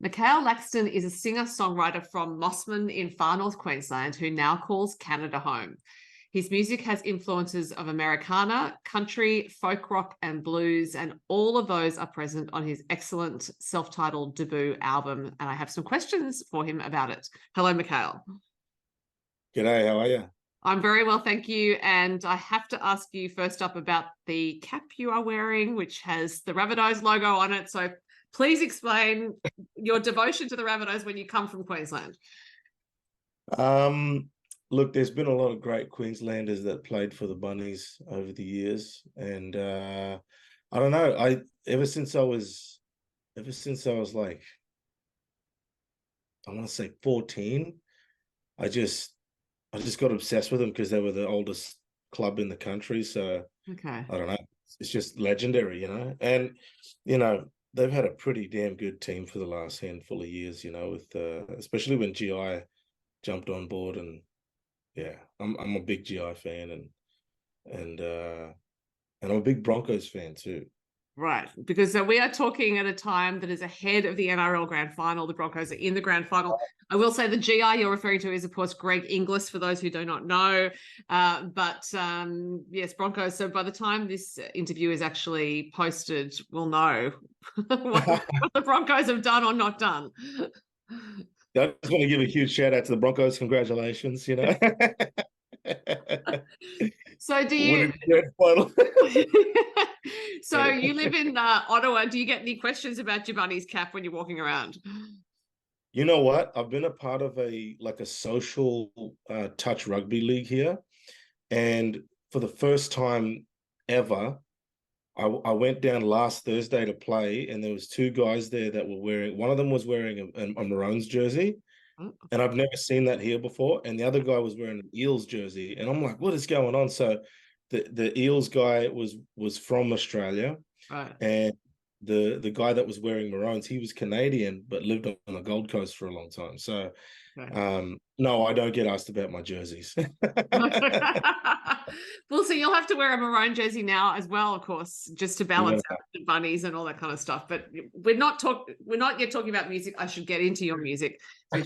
Mikhail Laxton is a singer-songwriter from Mossman in far North Queensland who now calls Canada home. His music has influences of Americana, country, folk rock, and blues, and all of those are present on his excellent self-titled debut album. And I have some questions for him about it. Hello, Mikhail. G'day, how are you? I'm very well, thank you. And I have to ask you first up about the cap you are wearing, which has the Rabbitohs logo on it. So please explain your devotion to the Rabbitohs when you come from Queensland. Look, there's been a lot of great Queenslanders that played for the Bunnies over the years, and I don't know. Ever since I was like, I want to say 14, I just got obsessed with them because they were the oldest club in the country. So okay, I don't know. It's just legendary, and they've had a pretty damn good team for the last handful of years, with especially when GI jumped on board. And yeah, I'm a big GI fan, and I'm a big Broncos fan too. Right, because we are talking at a time that is ahead of the NRL Grand Final. The Broncos are in the Grand Final. I will say the GI you're referring to is, of course, Greg Inglis, for those who do not know. Yes, Broncos. So by the time this interview is actually posted, we'll know what the Broncos have done or not done. I just want to give a huge shout out to the Broncos. Congratulations, So do you? So you live in Ottawa. Do you get any questions about your Bunnies cap when you're walking around? You know what? I've been a part of a social touch rugby league here, and for the first time ever, I went down last Thursday to play, and there was two guys there that were wearing. One of them was wearing a Maroons jersey, and I've never seen that here before. And the other guy was wearing an Eels jersey, and I'm like, "What is going on?" So the Eels guy was from Australia, right, and the guy that was wearing Maroons, he was Canadian but lived on the Gold Coast for a long time. So no, I don't get asked about my jerseys. Well, so you'll have to wear a maroon jersey now as well, of course, just to balance out the Bunnies and all that kind of stuff. But we're not yet talking about music. I should get into your music. I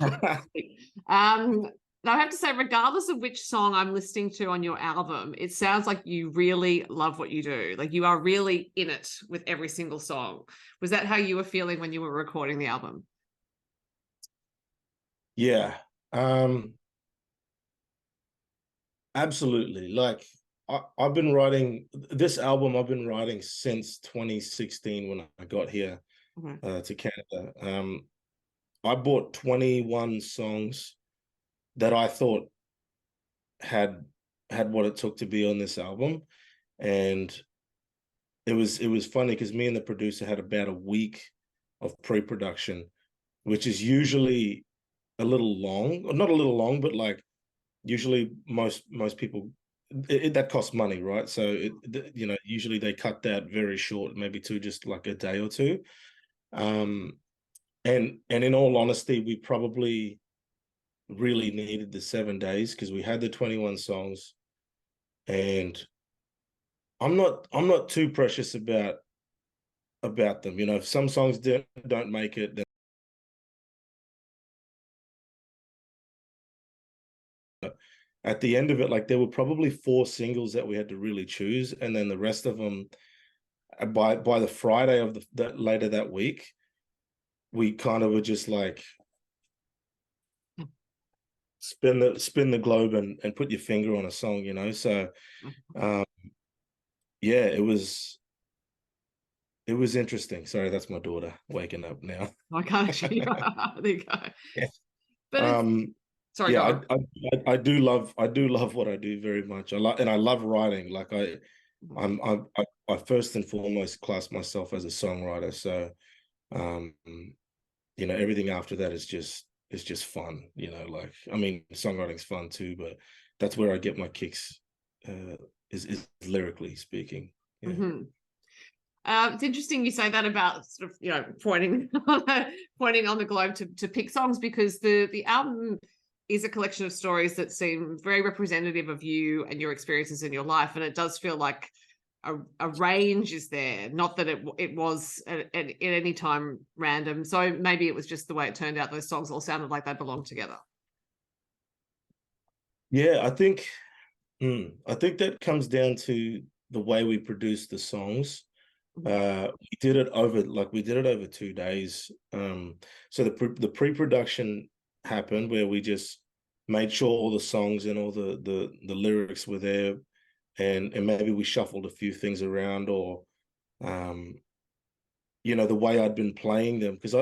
have to say, regardless of which song I'm listening to on your album, it sounds like you really love what you do. Like you are really in it with every single song. Was that how you were feeling when you were recording the album? Yeah, absolutely. Like I've been writing this album. I've been writing since 2016 when I got here to Canada. I bought 21 songs that I thought had what it took to be on this album, and it was funny because me and the producer had about a week of pre-production, which is usually a little long, or not a little long, but like usually most people that costs money, right? So usually they cut that very short, maybe to just like a day or two. And in all honesty, we probably really needed the 7 days because we had the 21 songs, and I'm not too precious about them. If some songs don't make it, then at the end of it, like there were probably 4 singles that we had to really choose, and then the rest of them by the Friday of later that week, we kind of were just like spin the globe and put your finger on a song, So yeah, it was interesting. Sorry, that's my daughter waking up now. I can't actually. There you go. Yeah. But sorry, yeah, I do love what I do very much. I love writing. Like I first and foremost class myself as a songwriter. So everything after that is just fun. Like I mean, songwriting's fun too, but that's where I get my kicks. Is lyrically speaking. Yeah. It's interesting you say that about sort of pointing on the globe to pick songs, because the album is a collection of stories that seem very representative of you and your experiences in your life, and it does feel like a range is there, not that it was at any time random. So maybe it was just the way it turned out. Those songs all sounded like they belonged together. Yeah, I think that comes down to the way we produce the songs. We did it over 2 days. So the pre-production happened where we just made sure all the songs and all the lyrics were there, and maybe we shuffled a few things around, or the way I'd been playing them, because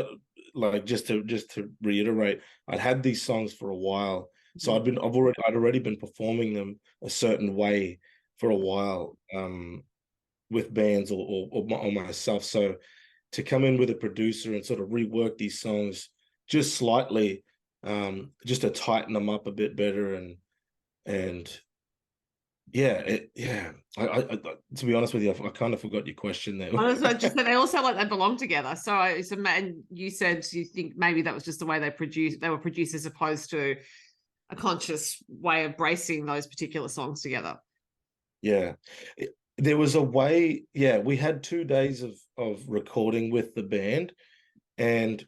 just to reiterate, I'd had these songs for a while. So I'd already been performing them a certain way for a while, with bands or myself. So to come in with a producer and sort of rework these songs just slightly, just to tighten them up a bit better, and I to be honest with you, I kind of forgot your question there. Honestly, just that they all sound like they belong together. So and you said you think maybe that was just the way they were produced, as opposed to a conscious way of bracing those particular songs together. Yeah. There was a way, we had 2 days of recording with the band, and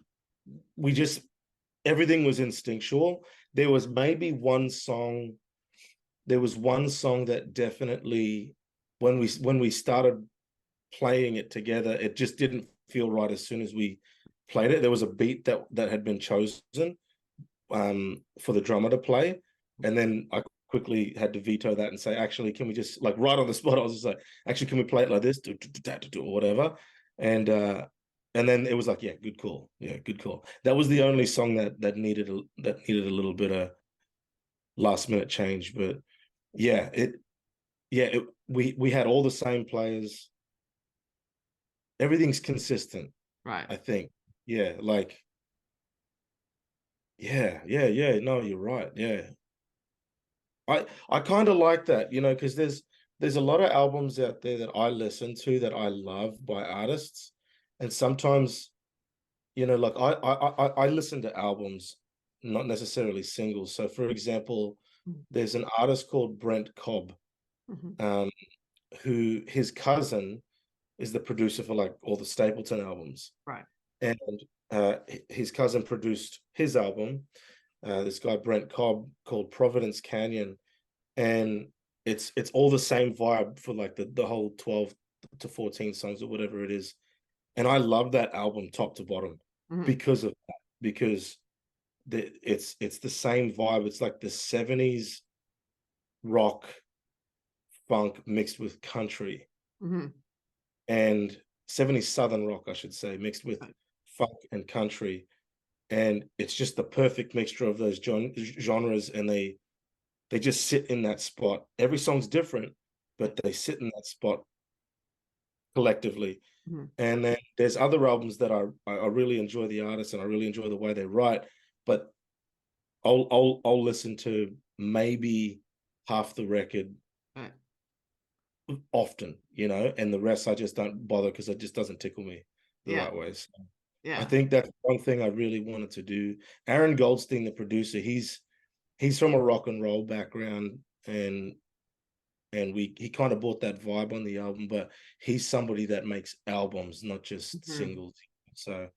everything was instinctual. There was one song that definitely, when we started playing it together, it just didn't feel right as soon as we played it. There was a beat that had been chosen for the drummer to play, and then I quickly had to veto that and say, actually, can we just, like, right on the spot, I was just like, actually, can we play it like this, or whatever? And then it was like, good call. That was the only song that needed a little bit of last minute change. But we had all the same players. Everything's consistent, right? I think. No, you're right. I kind of like that, because there's a lot of albums out there that I listen to that I love by artists, and sometimes, like I listen to albums, not necessarily singles. So, for example, there's an artist called Brent Cobb, who his cousin is the producer for, like, all the Stapleton albums, right? And his cousin produced his album, this guy Brent Cobb, called Providence Canyon, and it's all the same vibe for, like, the whole 12 to 14 songs or whatever it is. And I love that album top to bottom because of that, because it's the same vibe. It's like the 70s rock funk mixed with country, and 70s southern rock, I should say, mixed with funk and country. And it's just the perfect mixture of those genres, and they just sit in that spot. Every song's different, but they sit in that spot collectively. And then there's other albums that I really enjoy the artists, and I really enjoy the way they write, but I'll listen to maybe half the record often, and the rest I just don't bother, because it just doesn't tickle me the right way. So I think that's one thing I really wanted to do. Aaron Goldstein, the producer, he's from a rock and roll background, and he kind of brought that vibe on the album, but he's somebody that makes albums, not just singles. So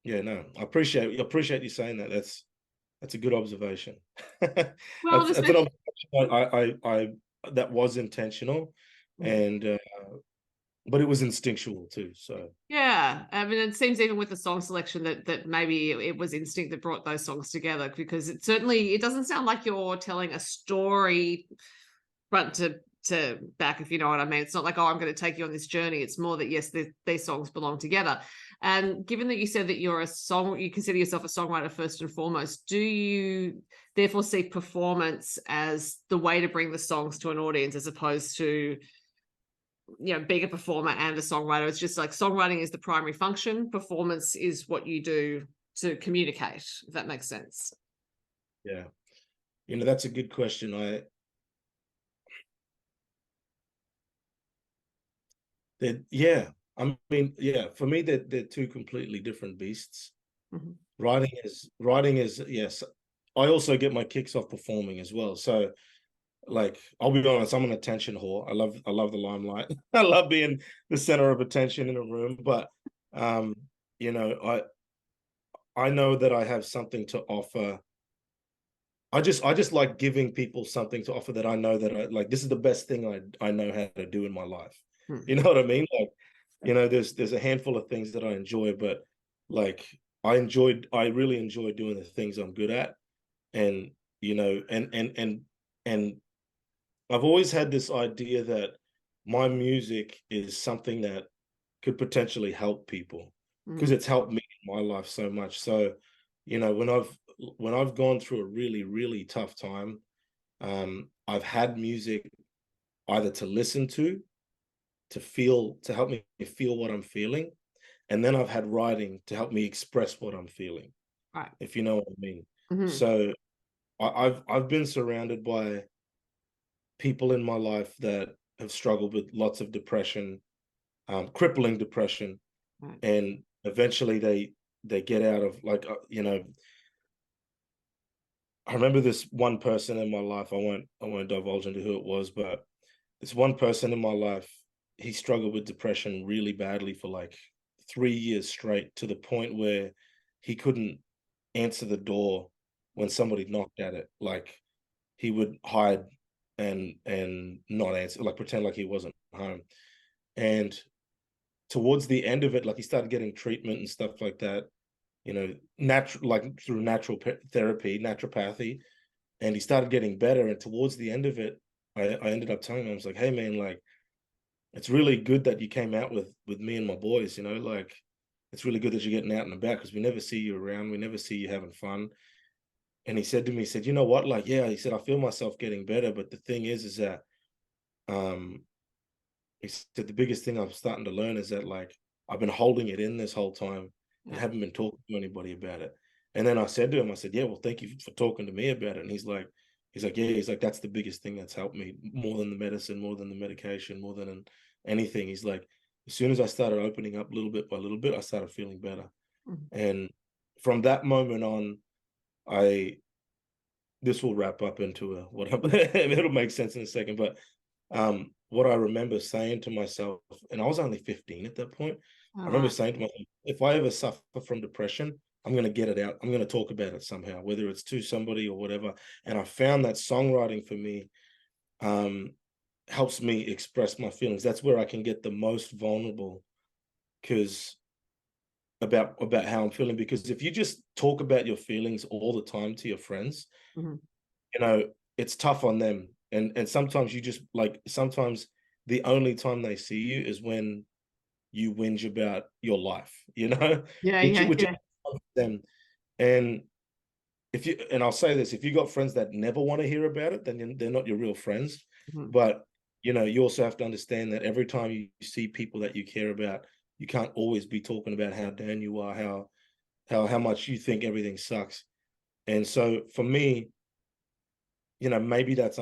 no, I appreciate you saying that. That's a good observation. Well, that's an observation that was intentional, and but it was instinctual too. So I mean, it seems even with the song selection that maybe it was instinct that brought those songs together, because it doesn't sound like you're telling a story front to back, if you know what I mean. It's not like, oh, I'm going to take you on this journey. It's more that, yes, these songs belong together. And given that you said that you consider yourself a songwriter first and foremost, do you therefore see performance as the way to bring the songs to an audience, as opposed to, being a performer and a songwriter? It's just like songwriting is the primary function, performance is what you do to communicate, if that makes sense. Yeah. That's a good question. For me, they're two completely different beasts. Writing is yes. I also get my kicks off performing as well. So like, I'll be honest, I'm an attention whore. I love the limelight. I love being the center of attention in a room. But you know, I know that I have something to offer. I just like giving people something to offer that I know that I like. This is the best thing I know how to do in my life. You know what I mean? Like, you know, there's a handful of things that I enjoy, but like I really enjoy doing the things I'm good at. And you know, and I've always had this idea that my music is something that could potentially help people because it's helped me in my life so much. So, you know, when I've gone through a really, really tough time, I've had music either to listen to feel, to help me feel what I'm feeling. And then I've had writing to help me express what I'm feeling, Right. if you know what I mean. So I've been surrounded by people in my life that have struggled with lots of depression, crippling depression, and eventually they get out of, like, you know, I remember this one person in my life. I won't divulge into who it was, but this one person in my life, he struggled with depression really badly for like 3 years straight, to the point where he couldn't answer the door when somebody knocked at it. Like, he would hide and not answer, like pretend like he wasn't home. And towards the end of it, like, he started getting treatment and stuff like that, you know, natural, like through natural therapy, naturopathy, and he started getting better. And towards the end of it, I ended up telling him, I was like, hey man, like, it's really good that you came out with me and my boys, you know, like, it's really good that you're getting out and about, because we never see you around, we never see you having fun. And he said to me, he said, you know what, like, yeah, he said, I feel myself getting better, but the thing is that um he said the biggest thing I'm starting to learn is that, like, I've been holding it in this whole time and haven't been talking to anybody about it. And then I said to him, I said, yeah, well, thank you for talking to me about it. And he's like, yeah, he's like, that's the biggest thing that's helped me, more than the medicine, more than the medication, more than anything. He's like, as soon as I started opening up little bit by little bit, I started feeling better. And from that moment on, I this will wrap up into what it'll make sense in a second, but what I remember saying to myself, and I was only 15 at that point, I remember saying to myself, if I ever suffer from depression, I'm going to get it out. I'm going to talk about it somehow, whether it's to somebody or whatever. And I found that songwriting for me helps me express my feelings. That's where I can get the most vulnerable, because about how I'm feeling. Because if you just talk about your feelings all the time to your friends, you know, it's tough on them. And sometimes you just, like, sometimes the only time they see you is when you whinge about your life, you know, which is them. And if you, and I'll say this, if you got friends that never want to hear about it, then they're not your real friends. But, you know, you also have to understand that every time you see people that you care about, you can't always be talking about how down you are, how much you think everything sucks. And so for me, you know, maybe that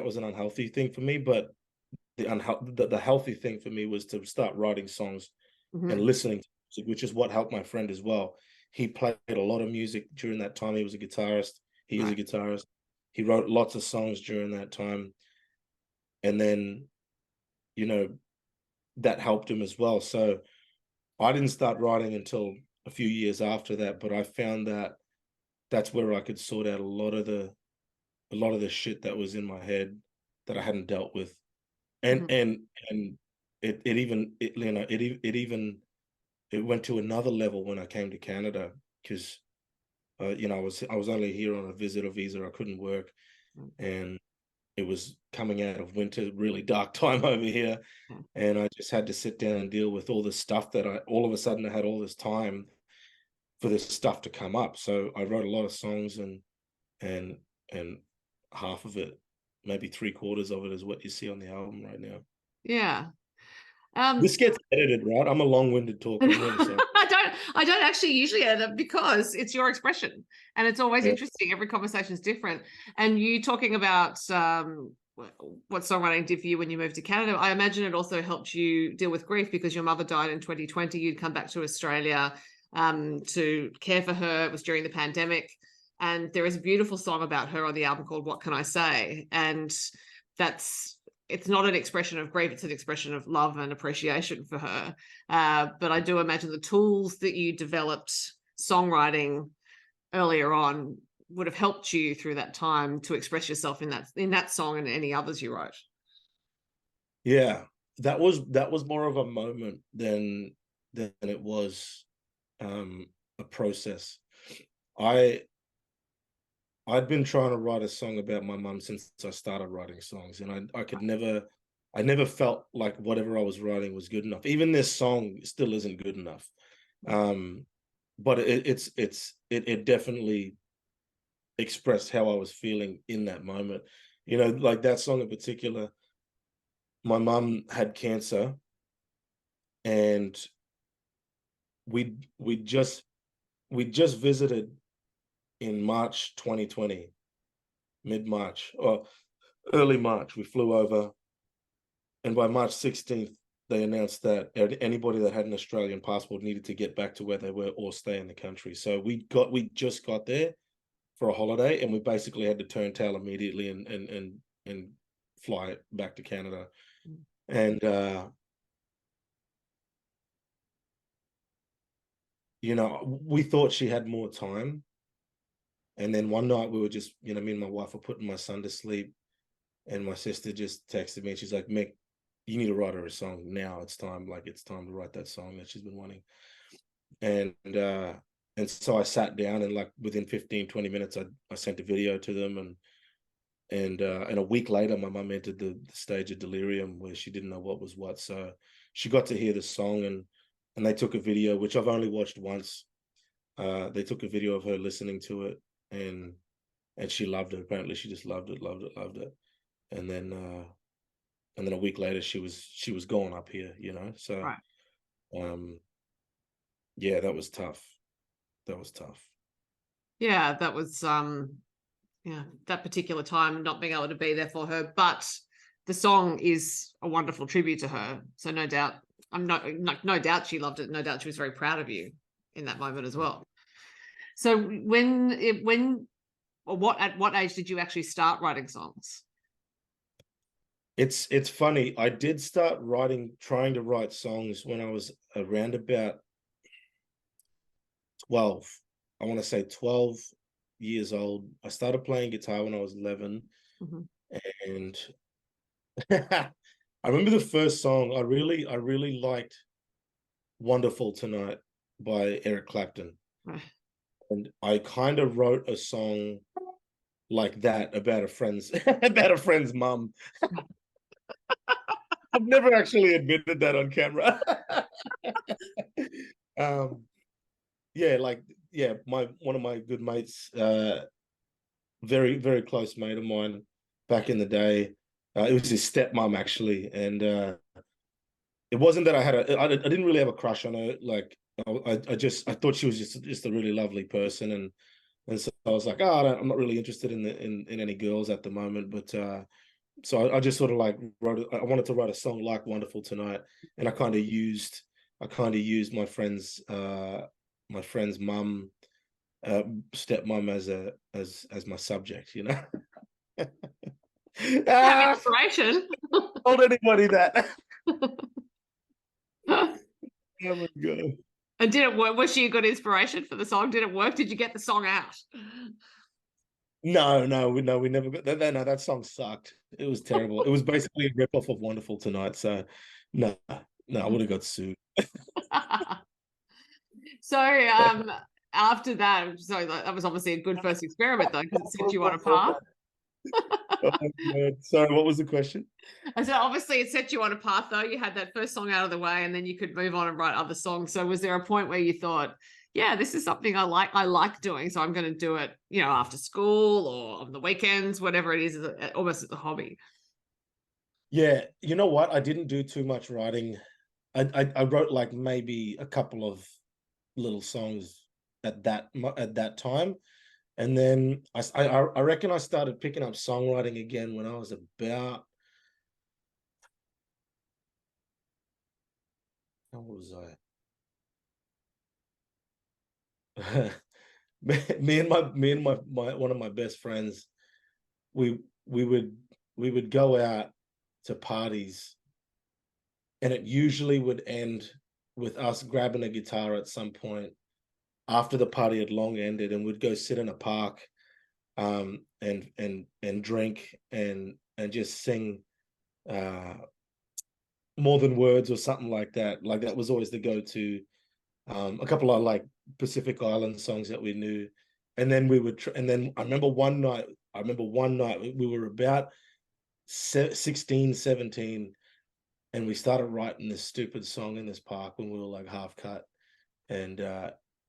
was an unhealthy thing for me, but the healthy thing for me was to start writing songs and listening to music, which is what helped my friend as well. He played a lot of music during that time. He was a guitarist. He is a guitarist. He wrote lots of songs during that time. And then, you know, that helped him as well. So I didn't start writing until a few years after that, but I found that that's where I could sort out a lot of the shit that was in my head that I hadn't dealt with. And it went to another level when I came to Canada, because you know, I was only here on a visitor visa. I couldn't work, and it was coming out of winter, really dark time over here, and I just had to sit down and deal with all this stuff that all of a sudden I had all this time for this stuff to come up. So I wrote a lot of songs, and half of it, maybe 3/4 of it, is what you see on the album right now. Yeah. This gets edited, right? I'm a long-winded talker. I'm really sorry. I don't actually usually edit it, because it's your expression, and it's always interesting. Every conversation is different. And you talking about what songwriting did for you when you moved to Canada, I imagine it also helped you deal with grief, because your mother died in 2020. You'd come back to Australia to care for her. It was during the pandemic. And there is a beautiful song about her on the album called What Can I Say? And it's not an expression of grief, it's an expression of love and appreciation for her. But I do imagine the tools that you developed songwriting earlier on would have helped you through that time to express yourself in that song and any others you wrote. Yeah, that was more of a moment than it was a process. I'd been trying to write a song about my mum since I started writing songs, and I never felt like whatever I was writing was good enough. Even this song still isn't good enough. But it definitely expressed how I was feeling in that moment. You know, like that song in particular, my mum had cancer, and we just visited in March 2020, mid-March or early March. We flew over, and by March 16th, they announced that anybody that had an Australian passport needed to get back to where they were or stay in the country. So we just got there for a holiday, and we basically had to turn tail immediately and fly back to Canada. And you know, we thought she had more time. And then one night we were just, you know, me and my wife were putting my son to sleep, and my sister just texted me, and she's like, Mick, you need to write her a song now. It's time to write that song that she's been wanting. And so I sat down, and like within 15-20 minutes I sent a video to them, and a week later my mum entered the stage of delirium where she didn't know what was what. So she got to hear the song, and they took a video, which I've only watched once. They took a video of her listening to it, and she loved it. Apparently she just loved it. And then a week later she was gone up here, you know. So right. Yeah, that was tough. Yeah, that was that particular time not being able to be there for her, but the song is a wonderful tribute to her. So no doubt, no doubt she loved it. No doubt she was very proud of you in that moment as well. So at what age did you actually start writing songs? It's funny. I did start trying to write songs when I was around about 12. I want to say 12 years old. I started playing guitar when I was 11. And I remember the first song I really liked, Wonderful Tonight by Eric Clapton. And I kind of wrote a song like that about a friend's mum. I've never actually admitted that on camera. One of my good mates, very, very close mate of mine back in the day. It was his stepmom actually, and it wasn't that I didn't really have a crush on her. Like I thought she was just a really lovely person, and so I was like, I'm not really interested in any girls at the moment, but so I just sort of like I wanted to write a song like Wonderful Tonight, and I kind of used my friend's mum, stepmom as my subject, you know. Inspiration. Told anybody that. Oh my God. And did it work? Was she a good inspiration for the song? Did it work? Did you get the song out? No, we never got that. No, that song sucked. It was terrible. It was basically a ripoff of Wonderful Tonight. So no, I would have got sued. So after that, so that was obviously a good first experiment though, because it set you on a path. Sorry, what was the question? And so obviously it set you on a path though. You had that first song out of the way, and then you could move on and write other songs. So was there a point where you thought, yeah, this is something I like doing, so I'm going to do it, you know, after school or on the weekends, whatever it is, almost as a hobby? Yeah, you know what? I didn't do too much writing. I wrote like maybe a couple of little songs at that time, and then I reckon I started picking up songwriting again when I was about, how old was I? me and my one of my best friends, we we would go out to parties, and it usually would end with us grabbing a guitar at some point after the party had long ended, and we'd go sit in a park, and drink and just sing more than words or something like that. Like that was always the go-to. A couple of like Pacific Island songs that we knew, and then we would. And then I remember one night. We were about 16, 17, and we started writing this stupid song in this park when we were like half cut, and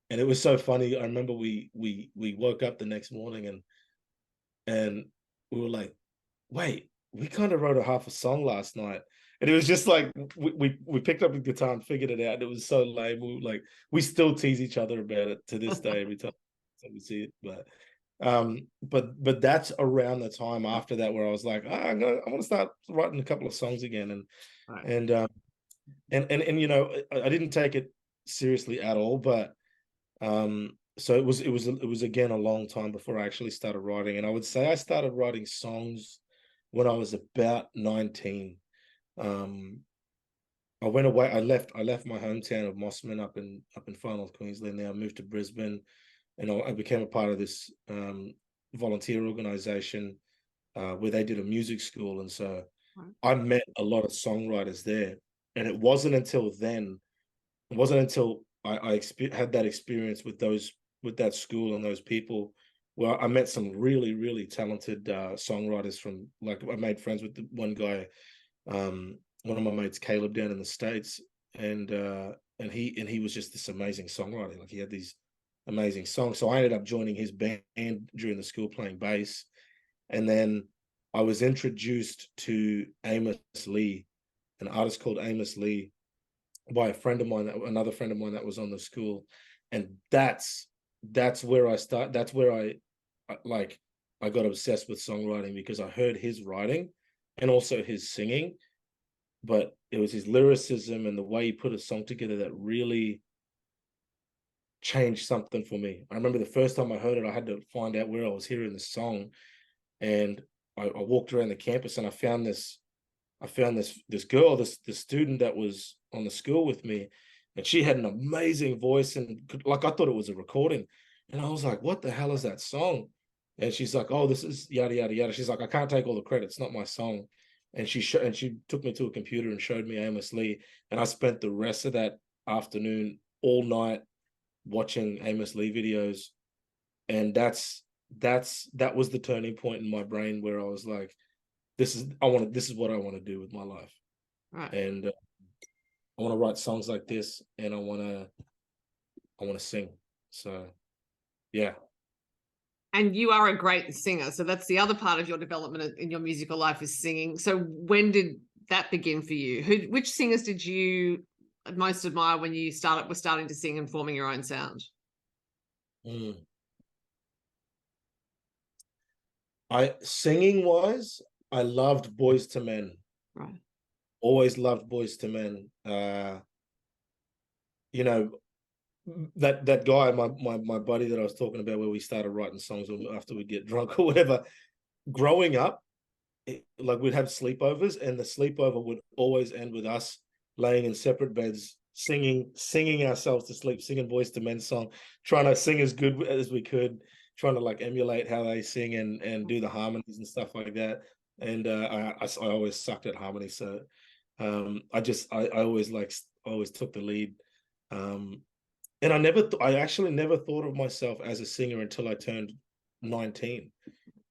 it was so funny. I remember we woke up the next morning, and we were like, wait, we kind of wrote a half a song last night. And it was just like we picked up the guitar and figured it out. It was so lame. We still tease each other about it to this day every time we see it. But that's around the time after that where I was like, I want to start writing a couple of songs again. And Right. and you know, I didn't take it seriously at all, but so it was again a long time before I actually started writing. And I would say I started writing songs when I was about 19. I went away. I left my hometown of Mossman up in far North Queensland. Now I moved to Brisbane, and I became a part of this volunteer organization where they did a music school, and so I met a lot of songwriters there. And it wasn't until then, it wasn't until I had that experience with that school and those people, where I met some really, really talented songwriters from, like, I made friends with the one guy, one of my mates, Caleb, down in the States, and he was just this amazing songwriter. Like, he had these amazing songs. So I ended up joining his band during the school playing bass. And then I was introduced to Amos Lee, an artist called Amos Lee, by another friend of mine that was on the school. And that's where I start. That's where I got obsessed with songwriting, because I heard his writing and also his singing, but it was his lyricism and the way he put a song together that really changed something for me. I remember the first time I heard it, I had to find out where I was hearing the song, and I walked around the campus, and I found this girl, this student that was on the school with me, and she had an amazing voice, and like, I thought it was a recording, and I was like, what the hell is that song? And she's like, oh, this is yada yada yada. She's like, I can't take all the credit, it's not my song. And she took me to a computer and showed me Amos Lee, and I spent the rest of that afternoon all night watching Amos Lee videos. And that was the turning point in my brain, where I was like, this is what I want to do with my life. Right. And I want to write songs like this, and I want to sing. So yeah. And you are a great singer, so that's the other part of your development in your musical life, is singing. So when did that begin for you? Which singers did you most admire when you were starting to sing and forming your own sound? Singing wise, I loved Boys to Men. Right. Always loved Boys to Men. You know, that guy, my buddy that I was talking about, where we started writing songs after we'd get drunk or whatever. Growing up, like, we'd have sleepovers, and the sleepover would always end with us laying in separate beds, singing ourselves to sleep, singing Boys to Men song, trying to sing as good as we could, trying to like emulate how they sing and do the harmonies and stuff like that. And I always sucked at harmony, so I always took the lead. And I actually never thought of myself as a singer until I turned 19.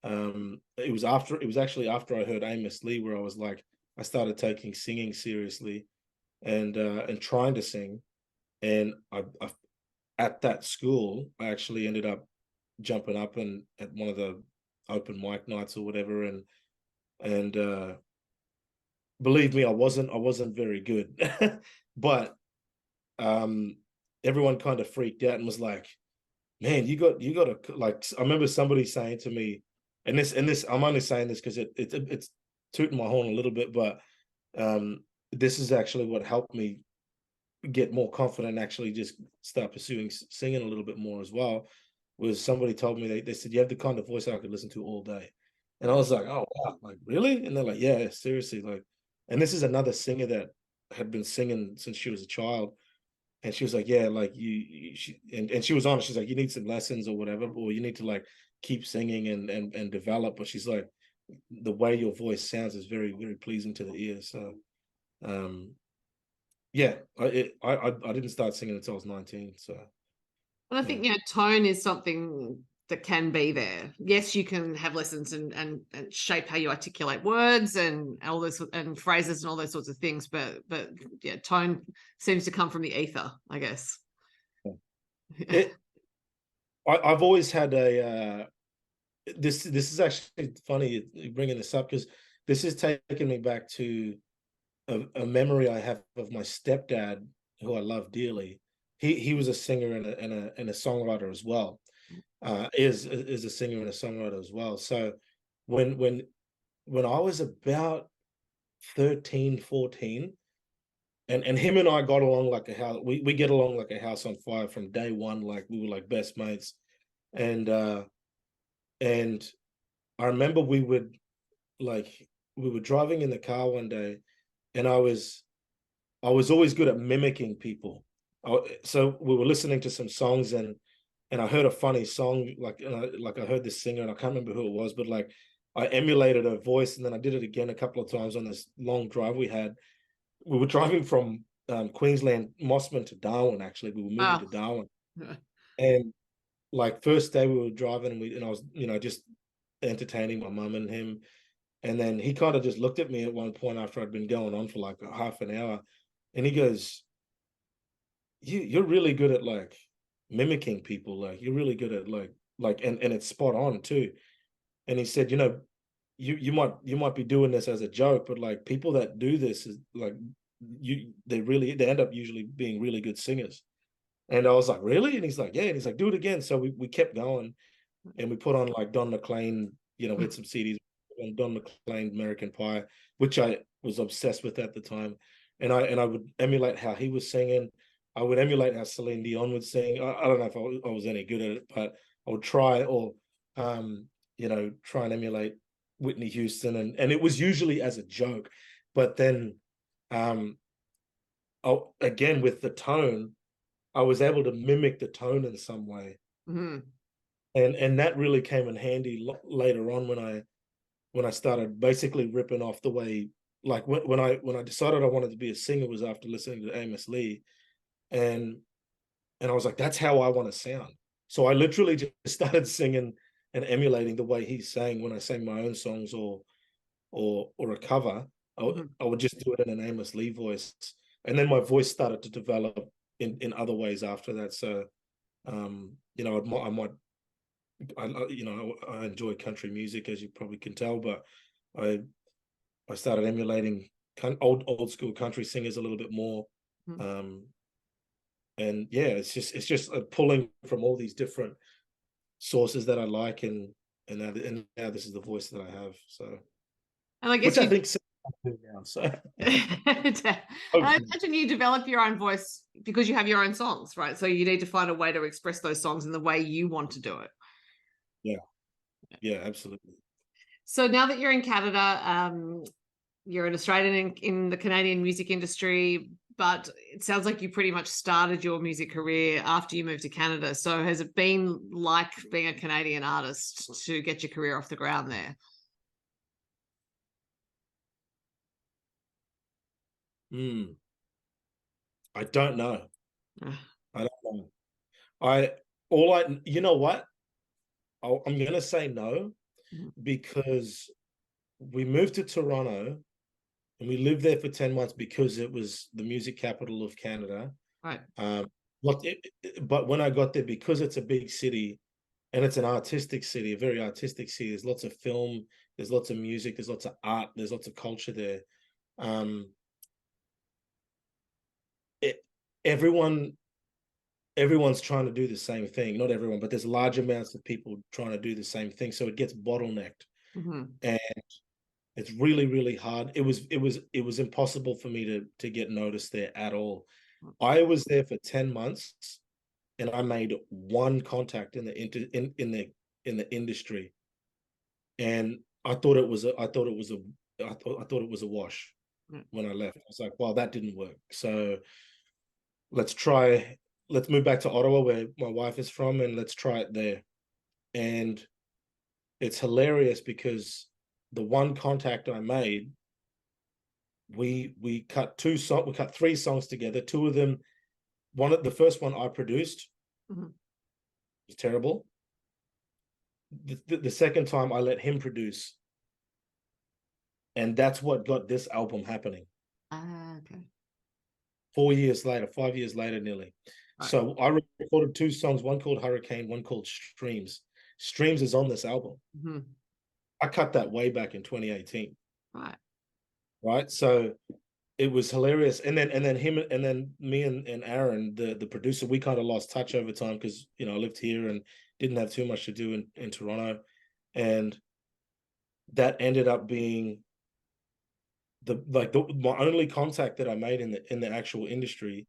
It was actually after I heard Amos Lee, where I was like, I started taking singing seriously, and trying to sing. And I at that school, I actually ended up jumping up and at one of the open mic nights or whatever, and believe me, I wasn't very good. But everyone kind of freaked out and was like, man, you got to, like, I remember somebody saying to me, and this I'm only saying this because it's tooting my horn a little bit, but this is actually what helped me get more confident and actually just start pursuing singing a little bit more as well. was somebody told me, they said, you have the kind of voice I could listen to all day. And I was like, oh, wow, like, really? And they're like, yeah, seriously. Like, and this is another singer that had been singing since she was a child. And she was like, yeah, like and she was honest. She's like, you need some lessons or whatever, or you need to like keep singing and develop. But she's like, the way your voice sounds is very, very pleasing to the ear. So, yeah, I didn't start singing until I was 19. So, and I think, tone is something that can be there. Yes, you can have lessons and shape how you articulate words and all this and phrases and all those sorts of things, but yeah, tone seems to come from the ether, I guess. I've always had a this is actually funny bringing this up, because this is taking me back to a memory I have of my stepdad, who I love dearly. He was a singer and a songwriter as well. Is a singer and a songwriter as well. So when I was about 13, 14, and him and I got along like a house. We get along like a house on fire from day one. Like we were like best mates. And I remember we were driving in the car one day, and I was always good at mimicking people. So we were listening to some songs, and I heard a funny song, like I heard this singer, and I can't remember who it was, but like I emulated her voice, and then I did it again a couple of times on this long drive we had. We were driving from Queensland, Mossman to Darwin. Actually, we were moving to Darwin, and like first day we were driving, and I was just entertaining my mum and him, and then he kind of just looked at me at one point after I'd been going on for like a half an hour, and he goes, you're really good at like mimicking people, like you're really good at and it's spot on too. And he said, you might be doing this as a joke, but like people that do this is like they end up usually being really good singers. And I was like, really? And he's like, yeah. And he's like, do it again. So we kept going, and we put on like Don McLean, we had some CDs on Don McLean, American Pie, which I was obsessed with at the time. And I would emulate how he was singing. I would emulate how Celine Dion would sing. I don't know if I was any good at it, but I would try, or try and emulate Whitney Houston, and it was usually as a joke. But then again, with the tone, I was able to mimic the tone in some way. Mm-hmm. And that really came in handy later on when I started basically ripping off the way, like when I decided I wanted to be a singer was after listening to Amos Lee, and I was like, that's how I want to sound. So I literally just started singing and emulating the way he sang when I sang my own songs or a cover. I would just do it in an Amos Lee voice, and then my voice started to develop in other ways after that. So I enjoy country music, as you probably can tell, but I started emulating old school country singers a little bit more. And yeah, it's just pulling from all these different sources that I like, and now this is the voice that I have. So, and I guess which I think now. So I imagine you develop your own voice because you have your own songs, right? So you need to find a way to express those songs in the way you want to do it. Yeah, absolutely. So now that you're in Canada, you're an Australian in the Canadian music industry, but it sounds like you pretty much started your music career after you moved to Canada. So has it been like being a Canadian artist to get your career off the ground there? I don't know. I don't know. You know what? I'm going to say no, because we moved to Toronto and we lived there for 10 months because it was the music capital of Canada. Right. But when I got there, because it's a big city and it's an artistic city, a very artistic city, there's lots of film, there's lots of music, there's lots of art, there's lots of culture there. Everyone's trying to do the same thing. Not everyone, but there's large amounts of people trying to do the same thing. So it gets bottlenecked. And it's really, really hard. It was impossible for me to get noticed there at all. I was there for 10 months and I made one contact in the industry, and I thought it was a wash when I left. I was like, well, that didn't work. So let's move back to Ottawa, where my wife is from, and let's try it there. And it's hilarious because the one contact I made, we cut 3 songs together. 2 of them, the first one I produced, was terrible. The second time I let him produce, and that's what got this album happening. Okay. 4 years later, 5 years later, nearly. Right. So I recorded 2 songs, one called Hurricane, one called Streams. Streams is on this album. I cut that way back in 2018. Right. So it was hilarious. And then me and Aaron, the producer, we kind of lost touch over time because, you know, I lived here and didn't have too much to do in Toronto. And that ended up being my only contact that I made in the actual industry,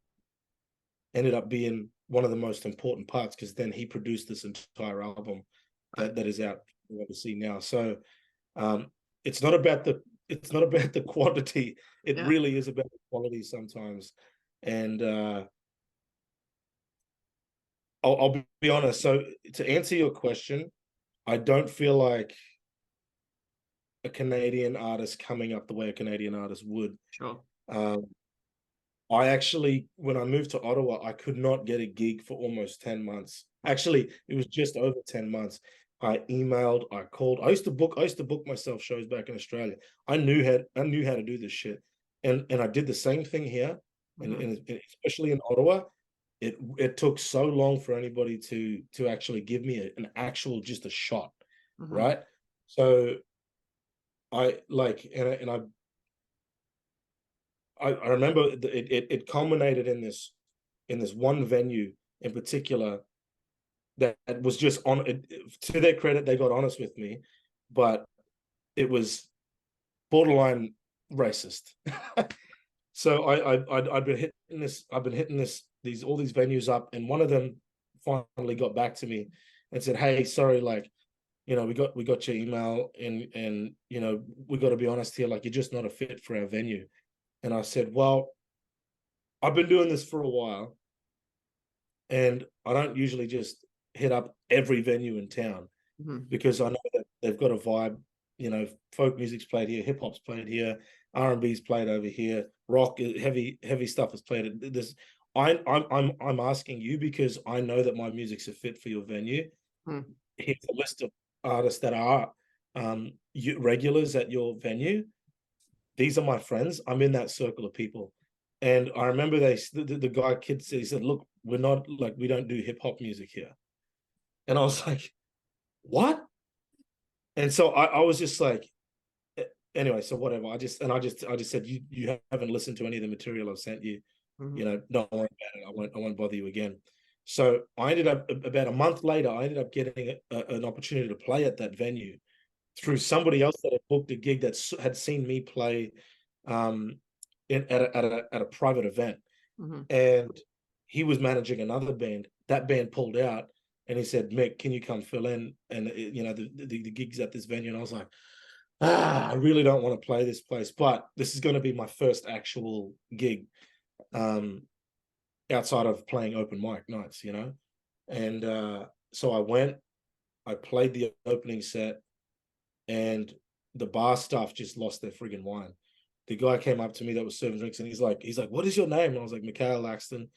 ended up being one of the most important parts, because then he produced this entire album that is out to see now. So it's not about the quantity. It really is about the quality sometimes. And I'll be honest. So to answer your question, I don't feel like a Canadian artist coming up the way a Canadian artist would. Sure. I actually, when I moved to Ottawa, I could not get a gig for almost 10 months. Actually, it was just over 10 months. I emailed, I called. I used to book myself shows back in Australia. I knew how to do this shit. And I did the same thing here. And especially in Ottawa, it took so long for anybody to actually give me an actual, just a shot. Right. So I remember it culminated in this one venue in particular that was just on it. To their credit, they got honest with me, but it was borderline racist. So I've been hitting all these venues up, and one of them finally got back to me and said, "Hey, sorry, like, you know, we got your email, and you know, we got to be honest here, like, you're just not a fit for our venue." And I said, well, I've been doing this for a while, and I don't usually just hit up every venue in town, because I know that they've got a vibe. You know, folk music's played here, hip hop's played here, R&B's played over here, rock, heavy stuff is played. I'm asking you because I know that my music's a fit for your venue. Here's a list of artists that are regulars at your venue. These are my friends. I'm in that circle of people. And I remember the guy kid said, he said, look, we don't do hip hop music here. And I was like, what? And so I was just like, anyway, so whatever. I just said, you haven't listened to any of the material I've sent you. You know, don't worry about it. I won't bother you again. So I ended up, about a month later, I ended up getting an opportunity to play at that venue through somebody else that had booked a gig that had seen me play at a private event. And he was managing another band. That band pulled out, and he said, Mick, can you come fill in? And you know, the gig's at this venue. And I was like, I really don't want to play this place, but this is going to be my first actual gig outside of playing open mic nights, you know. And so I went, I played the opening set, and the bar staff just lost their friggin' mind. The guy came up to me that was serving drinks, and he's like, what is your name? And I was like, Mikhail Laxton.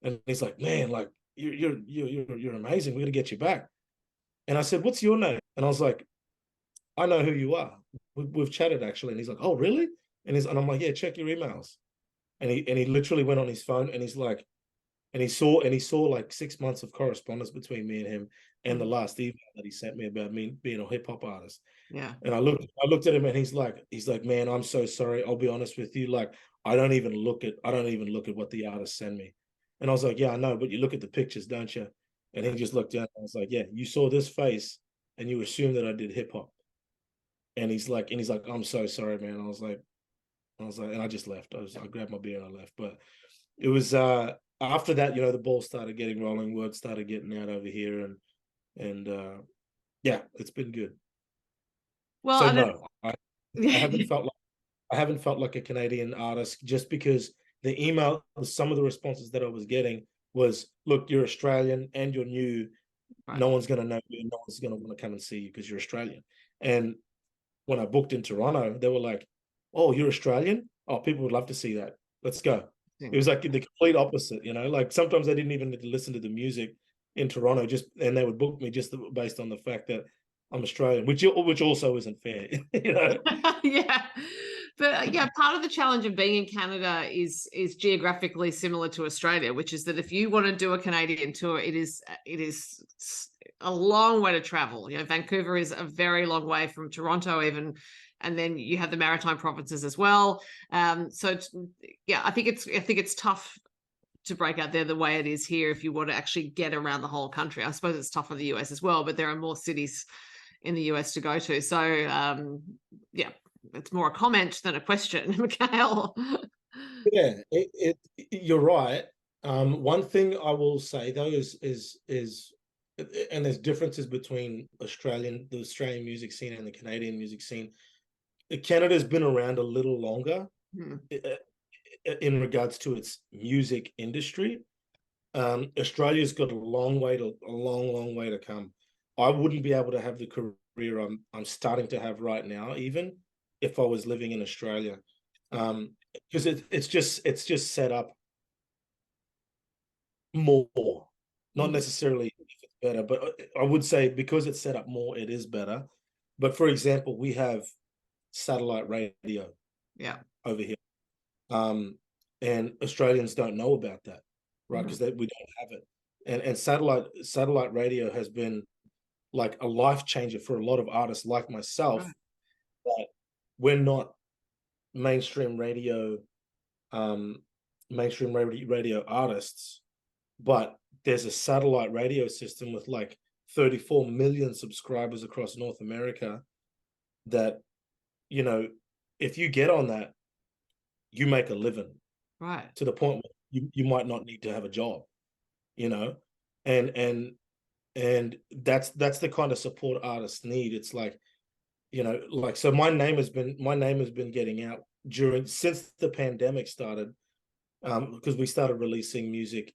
And he's like, man, like, you're amazing. We're gonna get you back. And I said, what's your name? And I was like, I know who you are. We've chatted actually. And he's like, oh, really? And I'm like, yeah, check your emails. And he literally went on his phone, and he's like, and he saw like 6 months of correspondence between me and him, and the last email that he sent me about me being a hip hop artist. Yeah. And I looked at him, and he's like, man, I'm so sorry. I'll be honest with you. Like, I don't even look at what the artists send me. And I was like, yeah, I know, but you look at the pictures, don't you? And he just looked down, and I was like, yeah, you saw this face and you assumed that I did hip hop. And he's like, I'm so sorry, man. I was like, and I just left. I grabbed my beer and I left. But it was after that, the ball started getting rolling, word started getting out over here, and yeah, it's been good. Well, So and no, I haven't felt like a Canadian artist, just because some of the responses that I was getting was, look, you're Australian and you're new. right. No one's going to know you. No one's going to want to come and see you because you're Australian. And when I booked in Toronto, they were like, oh, you're Australian? Oh, people would love to see that. Let's go. It was like the complete opposite, like sometimes I didn't even need to listen to the music in Toronto, and they would book me just based on the fact that I'm Australian, which also isn't fair, Yeah, but yeah, part of the challenge of being in Canada is geographically similar to Australia, which is that if you want to do a Canadian tour, it is a long way to travel. Vancouver is a very long way from Toronto even, and then you have the Maritime provinces as well. So yeah, I think it's tough to break out there the way it is here if you want to actually get around the whole country. I suppose it's tough for the US as well, but there are more cities in the US to go to. So yeah, it's more a comment than a question, Mikhail. Yeah, you're right. One thing I will say though is and there's differences between the Australian music scene and the Canadian music scene. Canada's been around a little longer in regards to its music industry. Australia's got a long way to come. I wouldn't be able to have the career I'm starting to have right now, even if I was living in Australia, because it's just set up more, not necessarily better, but I would say because it's set up more, it is better. But for example, we have satellite radio, over here, and Australians don't know about that, right? Because we don't have it, and satellite radio has been like a life changer for a lot of artists like myself. Right. That we're not mainstream radio artists, but there's a satellite radio system with like 34 million subscribers across North America that, if you get on that, you make a living, Right. to the point where you might not need to have a job, and that's the kind of support artists need. It's like, so my name has been getting out since the pandemic started, because we started releasing music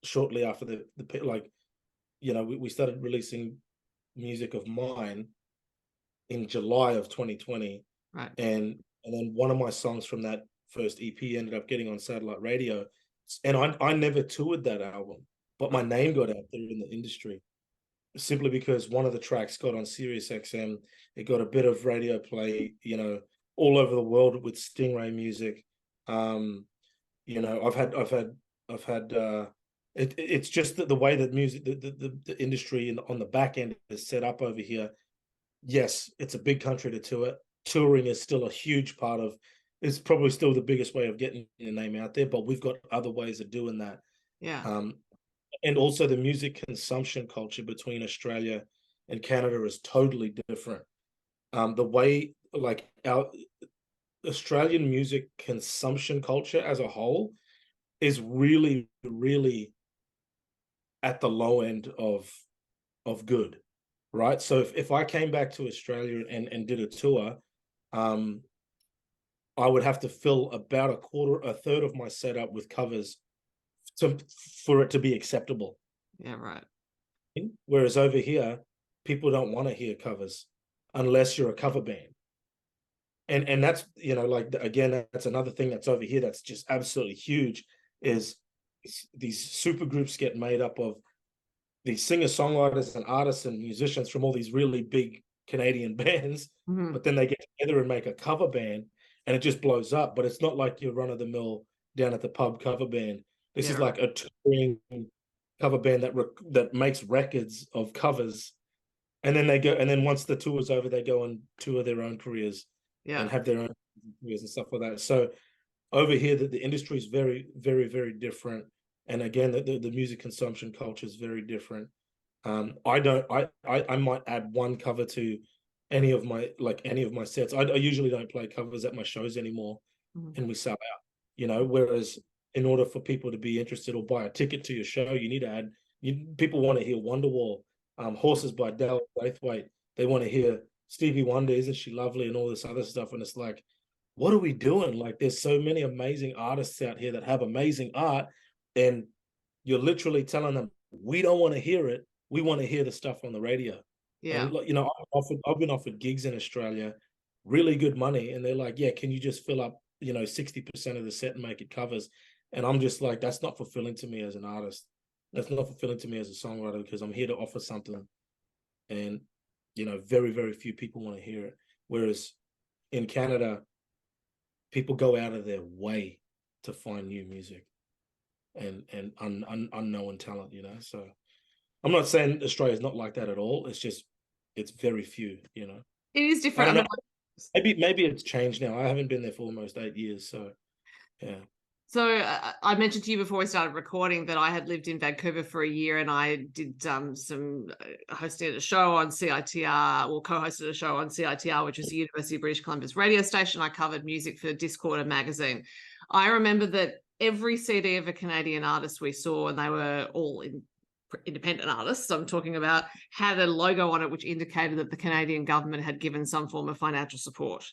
shortly after we started releasing music of mine in July of 2020, Right. and then one of my songs from that first EP ended up getting on satellite radio, and I never toured that album, but my name got out there in the industry simply because one of the tracks got on Sirius XM. It got a bit of radio play, all over the world with Stingray music. I've had it's just that the way that music, the industry on the back end is set up over here. Yes, it's a big country to tour. Touring is still a huge part of. It's probably still the biggest way of getting your name out there, but we've got other ways of doing that. Yeah. And also the music consumption culture between Australia and Canada is totally different. The way, like, our Australian music consumption culture as a whole is really, really at the low end of good, right? So if I came back to Australia and did a tour, I would have to fill about a third of my setup with covers for it to be acceptable. Yeah, right. Whereas over here, people don't want to hear covers unless you're a cover band. And that's, like, again, that's another thing that's over here that's just absolutely huge, is these super groups get made up of these singer-songwriters and artists and musicians from all these really big Canadian bands, but then they get together and make a cover band and it just blows up. But it's not like your run-of-the-mill down at the pub cover band. This is like a touring cover band that makes records of covers, and then they go, and then once the tour's over, they go and tour their own careers and have their own careers and stuff like that. So over here, the industry is very, very, very different, and again, the music consumption culture is very different. I might add one cover to any of my sets. I usually don't play covers at my shows anymore, and we sell out. Whereas in order for people to be interested or buy a ticket to your show, you need to add, people want to hear Wonderwall, Horses by Dale Braithwaite. They want to hear Stevie Wonder, Isn't She Lovely, and all this other stuff. And it's like, what are we doing? Like, there's so many amazing artists out here that have amazing art, and you're literally telling them, we don't want to hear it. We want to hear the stuff on the radio. Yeah. And, you know, I've been offered gigs in Australia, really good money. And they're like, yeah, can you just fill up, you know, 60% of the set and make it covers? And I'm just like, that's not fulfilling to me as an artist. That's not fulfilling to me as a songwriter, because I'm here to offer something. And, you know, very, very few people want to hear it. Whereas in Canada, people go out of their way to find new music and unknown talent, you know. So I'm not saying Australia's not like that at all. It's just, it's very few, you know. It is different. Maybe it's changed now. I haven't been there for almost 8 years, so yeah. So I mentioned to you before we started recording that I had lived in Vancouver for a year, and I did some hosted a show on CITR, or co-hosted a show on CITR, which is the University of British Columbia's radio station. I covered music for Discord and magazine. I remember that every CD of a Canadian artist we saw, and they were all independent artists I'm talking about, had a logo on it which indicated that the Canadian government had given some form of financial support.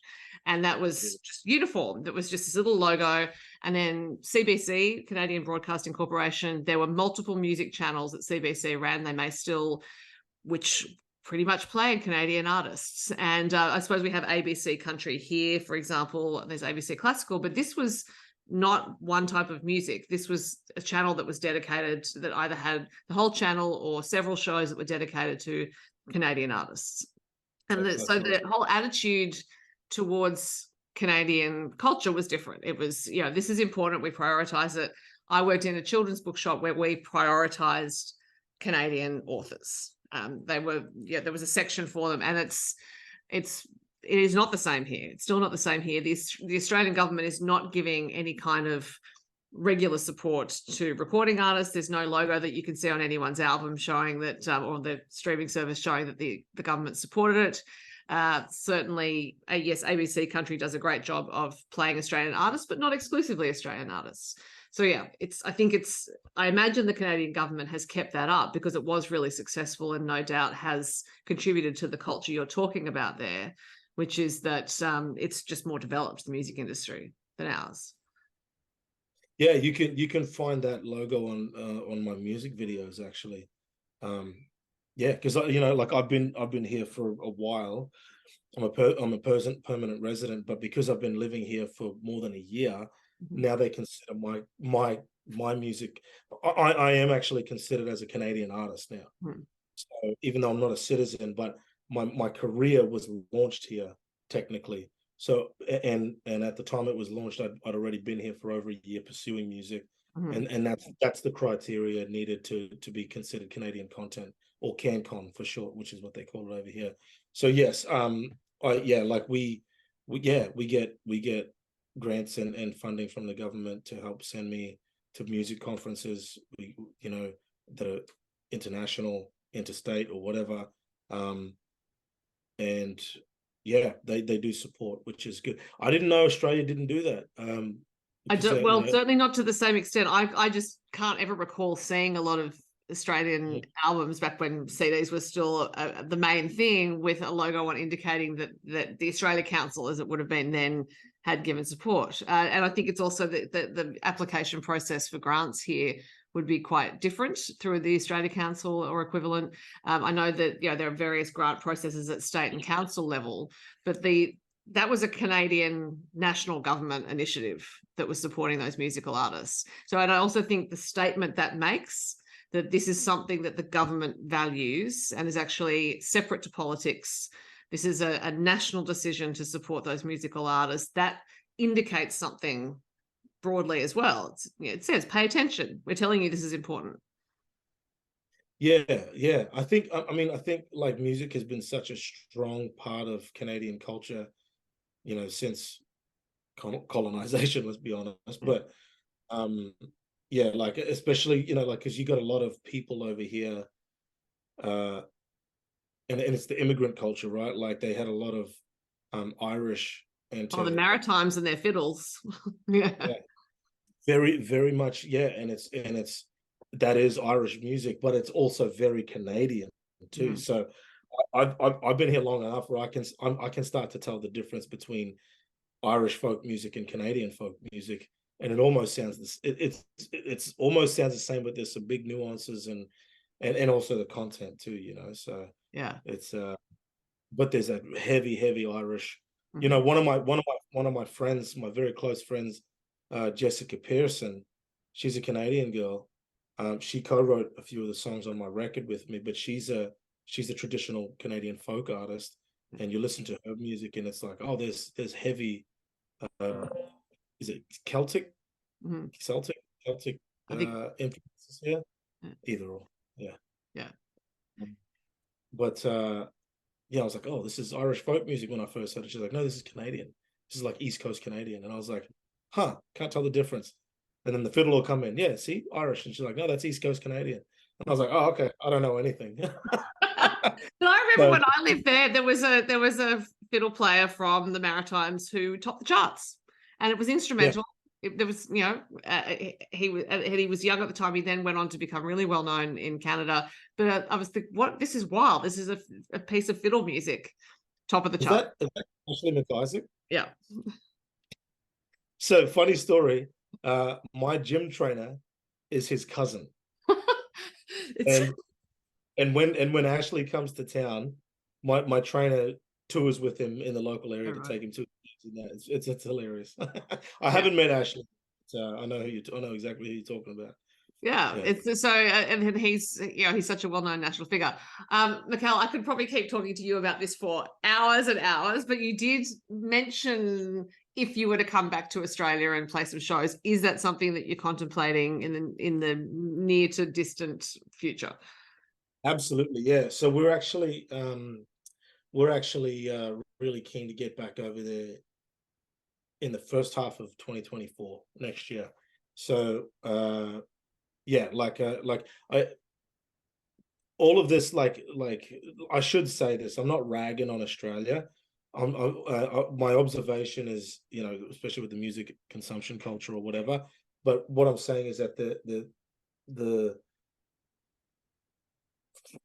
And that was just uniform. That was just this little logo. And then CBC, Canadian Broadcasting Corporation, there were multiple music channels that CBC ran. They may still, which pretty much play Canadian artists. And I suppose we have ABC Country here, for example. There's ABC Classical, but this was not one type of music. This was a channel that was dedicated, that either had the whole channel or several shows that were dedicated to Canadian artists. And so the whole attitude towards Canadian culture was different. It was, you know, this is important, we prioritize it. I worked in a children's bookshop where we prioritized Canadian authors. There was a section for them, and it is not the same here. It's still not the same here. The Australian government is not giving any kind of regular support to recording artists. There's no logo that you can see on anyone's album showing that, or the streaming service showing that the government supported it. Certainly, yes, ABC Country does a great job of playing Australian artists, but not exclusively Australian artists. So yeah, I imagine the Canadian government has kept that up because it was really successful, and no doubt has contributed to the culture you're talking about there, which is that it's just more developed, the music industry, than ours. Yeah, you can find that logo on my music videos, actually. Yeah, because, you know, like I've been here for a while. I'm a permanent resident, but because I've been living here for more than a year, now they consider my music. I am actually considered as a Canadian artist now. So even though I'm not a citizen, but my career was launched here technically. So and at the time it was launched, I'd already been here for over a year pursuing music, and that's the criteria needed to be considered Canadian content, or CanCon for short, which is what they call it over here. So yes, we get grants and funding from the government to help send me to music conferences, you know, the international, interstate, or whatever. And yeah, they do support, which is good. I didn't know Australia didn't do that. Certainly not to the same extent. I just can't ever recall seeing a lot of Australian albums back when CDs were still the main thing, with a logo on indicating that the Australia Council, as it would have been then, had given support. And I think it's also the application process for grants here would be quite different through the Australia Council or equivalent. I know that, you know, there are various grant processes at state and council level, but that was a Canadian national government initiative that was supporting those musical artists. So, and I also think the statement that makes, that this is something that the government values and is actually separate to politics. This is a national decision to support those musical artists. That indicates something broadly as well. It says, pay attention. We're telling you this is important. Yeah. I think like music has been such a strong part of Canadian culture, you know, since colonization, let's be honest. But yeah, like especially, you know, like, because you got a lot of people over here, and it's the immigrant culture, right? Like they had a lot of Irish and the Maritimes and their fiddles. Yeah. Very, very much, yeah. And it's that is Irish music, but it's also very Canadian too. So I've been here long enough where I can start to tell the difference between Irish folk music and Canadian folk music, and it almost sounds this. It's almost sounds the same, but there's some big nuances and also the content too. You know, so Yeah, it's but there's a heavy Irish. You know, one of my friends, my very close friends, Jessica Pearson, she's a Canadian girl. She co-wrote a few of the songs on my record with me, but she's a traditional Canadian folk artist, and you listen to her music and it's like, oh, there's heavy, is it Celtic? Celtic I think, influences here? Either or, yeah. yeah. But yeah, I was like, oh, this is Irish folk music when I first heard it. She's like, no, this is Canadian. This is like East Coast Canadian. And I was like, huh, can't tell the difference. And then the fiddle will come in. Yeah, see, Irish. And she's like, no, that's East Coast Canadian. And I was like, oh, okay, I don't know anything. I remember when I lived there, there was a fiddle player from the Maritimes who topped the charts, and it was instrumental. There was, you know, he was young at the time. He then went on to become really well known in Canada. But I was thinking, what? This is wild. This is a piece of fiddle music, top of the chart. Is that Ashley McIsaac? Yeah. So funny story. My gym trainer is his cousin. And when Ashley comes to town, my trainer tours with him in the local area to take him to. It's hilarious. I haven't met Ashley. So I know exactly who you're talking about. Yeah, it's so, and he's, you know, he's such a well-known national figure. Mikhail, I could probably keep talking to you about this for hours and hours, but you did mention if you were to come back to Australia and play some shows, is that something that you're contemplating in the near to distant future? Absolutely, yeah. So we're actually really keen to get back over there in the first half of 2024 next year. So yeah, all of this, like I should say this, I'm not ragging on Australia. My observation is, you know, especially with the music consumption culture or whatever, but what I'm saying is that the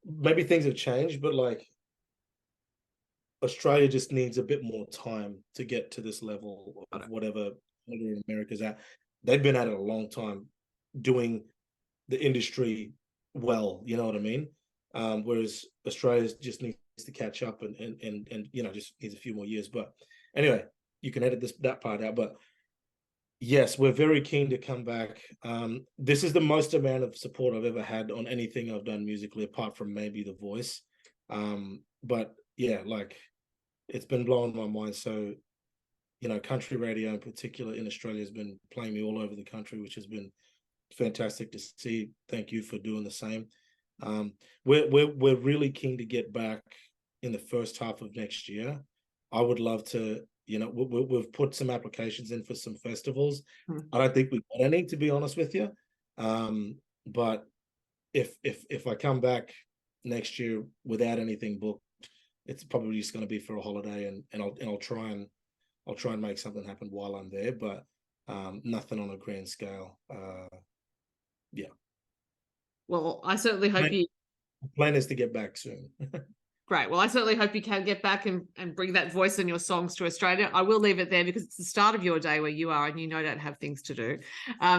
maybe things have changed, but like Australia just needs a bit more time to get to this level of whatever America's at. They've been at it a long time doing the industry well, you know what I mean? Whereas Australia just needs to catch up and you know, just needs a few more years. But anyway, you can edit that part out. But yes, we're very keen to come back. This is the most amount of support I've ever had on anything I've done musically, apart from maybe The Voice. But yeah, like it's been blowing my mind. So, you know, country radio in particular in Australia has been playing me all over the country, which has been fantastic to see. Thank you for doing the same. We're really keen to get back in the first half of next year. I would love to, you know, we've put some applications in for some festivals. I don't think we got any, to be honest with you. But if I come back next year without anything booked, it's probably just going to be for a holiday, and I'll try and make something happen while I'm there, but nothing on a grand scale. Yeah. Well, I certainly hope The plan is to get back soon. Great. Well, I certainly hope you can get back and bring that voice and your songs to Australia. I will leave it there because it's the start of your day where you are and you no doubt have things to do.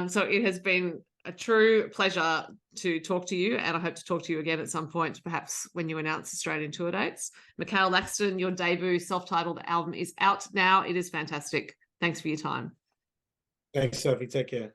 So it has been a true pleasure to talk to you, and I hope to talk to you again at some point, perhaps when you announce Australian tour dates. Mikhail Laxton, your debut self-titled album is out now. It is fantastic. Thanks for your time. Thanks, Sophie. Take care.